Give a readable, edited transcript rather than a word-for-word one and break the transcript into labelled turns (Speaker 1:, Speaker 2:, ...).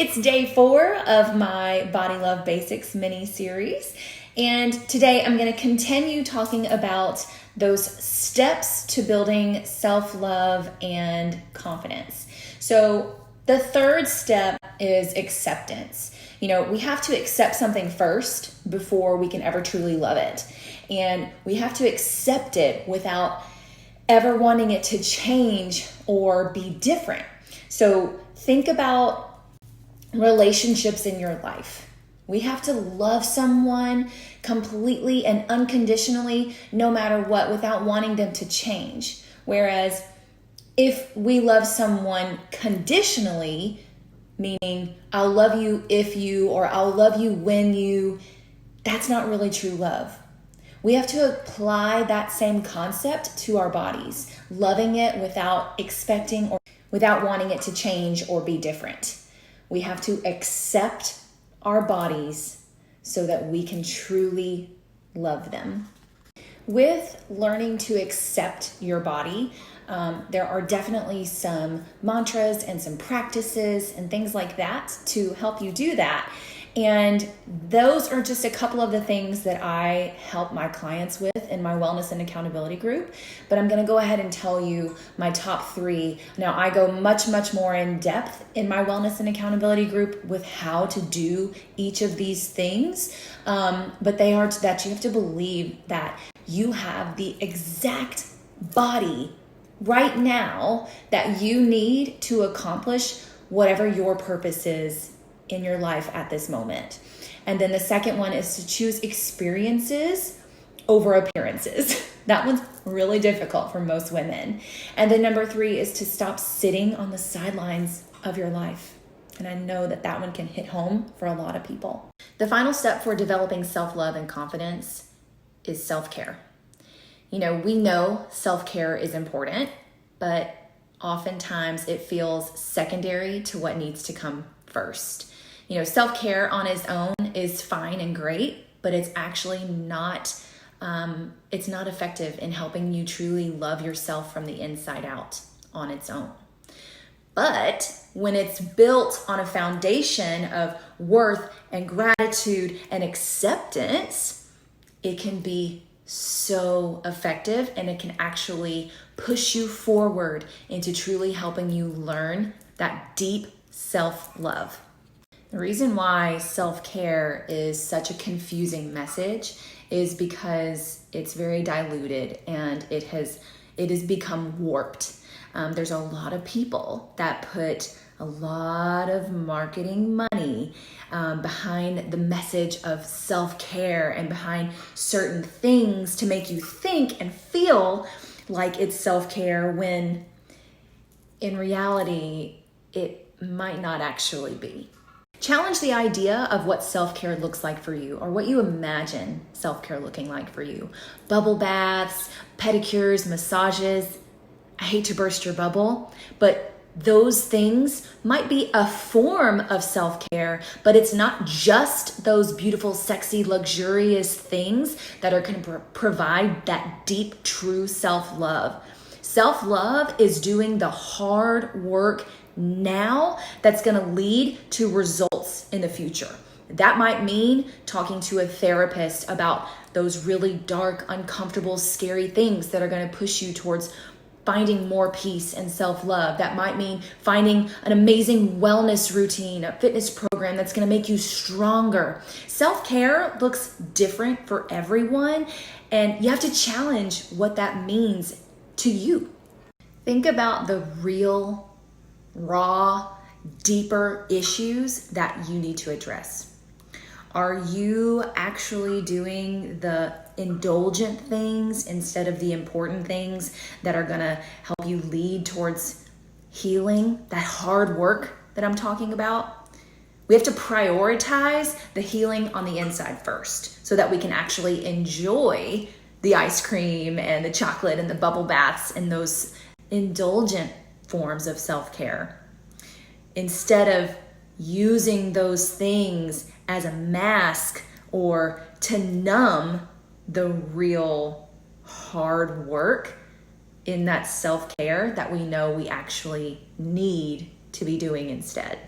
Speaker 1: It's day 4 of my Body Love Basics mini series, and today I'm going to continue talking about those steps to building self-love and confidence. So the third step is acceptance. We have to accept something first before we can ever truly love it. And we have to accept it without ever wanting it to change or be different. So think about relationships in your life. We have to love someone completely and unconditionally, no matter what, without wanting them to change. Whereas if we love someone conditionally, meaning I'll love you if you, or I'll love you when you, that's not really true love. We have to apply that same concept to our bodies, loving it without expecting or without wanting it to change or be different. We have to accept our bodies so that we can truly love them. With learning to accept your body, there are definitely some mantras and some practices and things like that to help you do that. And those are just a couple of the things that I help my clients with in my wellness and accountability group. But I'm going to go ahead and tell you my top 3. Now, I go much more in depth in my wellness and accountability group with how to do each of these things. But they are that you have to believe that you have the exact body right now that you need to accomplish whatever your purpose is in your life at this moment. And then the second one is to choose experiences over appearances. That one's really difficult for most women. And then number 3 is to stop sitting on the sidelines of your life. And I know that one can hit home for a lot of people. The final step for developing self-love and confidence is self-care. We know self-care is important, but oftentimes it feels secondary to what needs to come first. Self-care on its own is fine and great, but it's actually not effective in helping you truly love yourself from the inside out on its own. But when it's built on a foundation of worth and gratitude and acceptance, it can be so effective, and it can actually push you forward into truly helping you learn that deep self-love. The reason why self-care is such a confusing message is because it's very diluted and it has become warped. There's a lot of people that put a lot of marketing money behind the message of self-care and behind certain things to make you think and feel like it's self-care when in reality it might not actually be. Challenge the idea of what self-care looks like for you, or what you imagine self-care looking like for you. Bubble baths, pedicures, massages. I hate to burst your bubble, but those things might be a form of self-care, but it's not just those beautiful, sexy, luxurious things that are going to provide that deep, true self-love. Self-love is doing the hard work now that's going to lead to results in the future. That might mean talking to a therapist about those really dark, uncomfortable, scary things that are going to push you towards finding more peace and self-love. That might mean finding an amazing wellness routine, a fitness program that's going to make you stronger. Self-care looks different for everyone, and you have to challenge what that means to you. Think about the real, raw, deeper issues that you need to address. Are you actually doing the indulgent things instead of the important things that are going to help you lead towards healing, that hard work that I'm talking about? We have to prioritize the healing on the inside first so that we can actually enjoy the ice cream and the chocolate and the bubble baths and those indulgent forms of self-care, instead of using those things as a mask or to numb the real hard work in that self-care that we know we actually need to be doing instead.